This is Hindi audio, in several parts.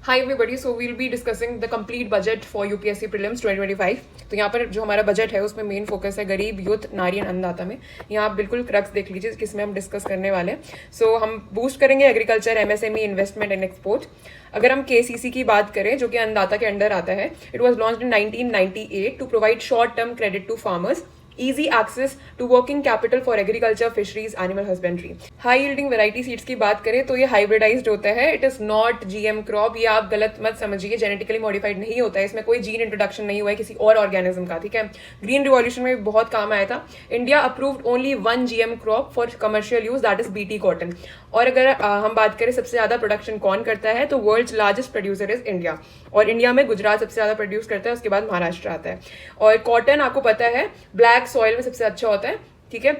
Hi everybody, so we'll be discussing the complete budget for UPSC prelims 2025। तो यहाँ पर जो हमारा बजट है उसमें मेन फोकस है गरीब, यूथ, नारी एंड अन्नदाता में। यहाँ आप बिल्कुल क्रक्स देख लीजिए किसमें हम डिस्कस करने वाले हैं। सो हम बूस्ट करेंगे agriculture, MSME, investment and export. अगर हम केसीसी की बात करें जो कि अन्नदाता के अंडर आता है, it was launch in 1998 to provide short term credit to farmers, easy access to working capital for agriculture, fisheries, animal husbandry। High yielding variety seeds की बात करें तो ये हाइब्रिडाइज्ड होता है। It is not GM crop. ये आप गलत मत समझिए, जेनेटिकली मॉडिफाइड नहीं होता है, इसमें कोई जीन इंट्रोडक्शन नहीं हुआ है किसी और ऑर्गेनिज्म का। ठीक है, ग्रीन रिवॉल्यूशन में बहुत काम आया था। India approved only one GM crop for commercial use, that is BT cotton. और अगर हम बात करें सबसे ज्यादा प्रोडक्शन कौन करता है, तो world's largest producer is India. और इंडिया में गुजरात सबसे ज्यादा प्रोड्यूस करता है, उसके बाद महाराष्ट्र आता है। और कॉटन आपको पता है ब्लैक सॉइल में सबसे अच्छा होता है। ठीक है,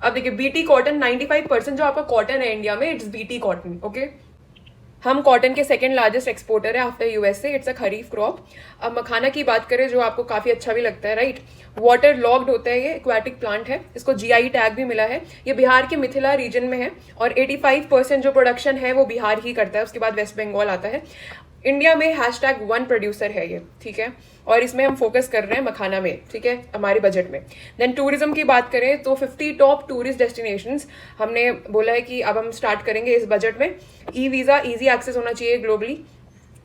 अब देखिए बीटी कॉटन 95% जो आपका कॉटन है इंडिया में, इट्स बीटी कॉटन। ओके, हम कॉटन के सेकंड लार्जेस्ट एक्सपोर्टर है after USA. It's a kharif crop. अब मखाना की बात करें जो आपको काफी अच्छा भी लगता है, राइट। वाटर लॉग्ड होता है, ये एक्वाटिक प्लांट है, इसको जीआई टैग भी मिला है। ये बिहार के मिथिला रीजन में है और 85% जो प्रोडक्शन है वो बिहार ही करता है, उसके बाद वेस्ट बंगाल आता है। इंडिया में #1 प्रोड्यूसर है ये। ठीक है, और इसमें हम फोकस कर रहे हैं मखाना में। ठीक है, हमारे बजट में। देन टूरिज्म की बात करें तो 50 टॉप टूरिस्ट डेस्टिनेशंस हमने बोला है कि अब हम स्टार्ट करेंगे इस बजट में। ई वीजा इजी एक्सेस होना चाहिए ग्लोबली।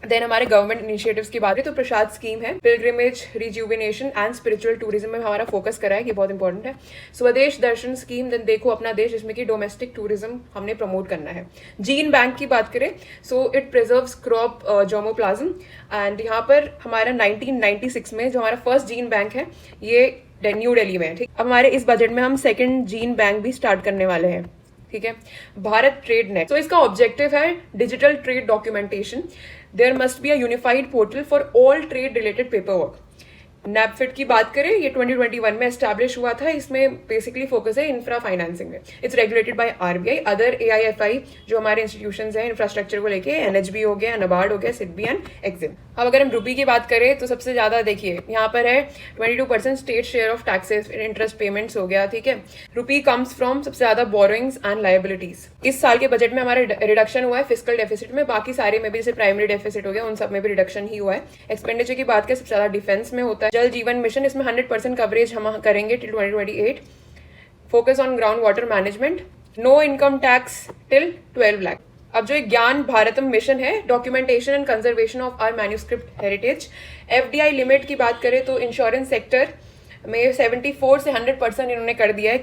देन हमारे गवर्नमेंट इनिशिएटिव्स की बात है तो प्रसाद स्कीम है, pilgrimage, rejuvenation and spiritual tourism में हमारा फोकस करा है, ये बहुत इंपॉर्टेंट है। स्वदेश दर्शन स्कीम, देन देखो अपना देश, जिसमें कि डोमेस्टिक टूरिज्म हमने प्रमोट करना है। जीन बैंक की बात करें so it preserves crop germplasm and यहाँ पर हमारा 1996 में जो हमारा फर्स्ट जीन बैंक है ये न्यू दिल्ली में है। ठीक, अब हमारे इस बजट में हम सेकेंड जीन बैंक भी स्टार्ट करने वाले हैं। ठीक है, भारत ट्रेड नेट, तो इसका ऑब्जेक्टिव है digital trade documentation. There must be a unified portal for all trade related paper work. नैपफिट की बात करें ये 2021 में एस्टैब्लिश हुआ था। इसमें बेसिकली फोकस है इंफ्रा फाइनेंसिंग में। It's regulated by RBI. Other AIFI जो हमारे इंस्टीट्यूशंस हैं इंफ्रास्ट्रक्चर को लेके, एनएचबी हो गया, नबार्ड हो गया, सिडबी एंड एक्सिम। अब अगर हम रुपी की बात करें तो सबसे ज्यादा देखिए यहाँ पर है 22% state share of taxes, interest payments हो गया। ठीक है, रुपी कम्स फ्रॉम सबसे ज्यादा बोरोइंग्स एंड लायबिलिटीज। इस साल के बजट में हमारा रिडक्शन हुआ है फिस्कल डेफिसिट में, बाकी सारे में भी जैसे प्राइमरी डेफिसिट हो गया उन सब में भी रिडक्शन ही हुआ है। एक्सपेंडिचर की बात करें सबसे ज्यादा डिफेंस में होता है। जल जीवन मिशन, इसमें 100% कवरेज हम करेंगे till 2028। Focus on ground water management. No income tax till 12 lakh. अब जो ज्ञान भारतम मिशन है, documentation and conservation of our manuscript heritage. FDI limit की बात करें तो इंश्योरेंस सेक्टर में 74 से 100% इन्होंने कर दिया है।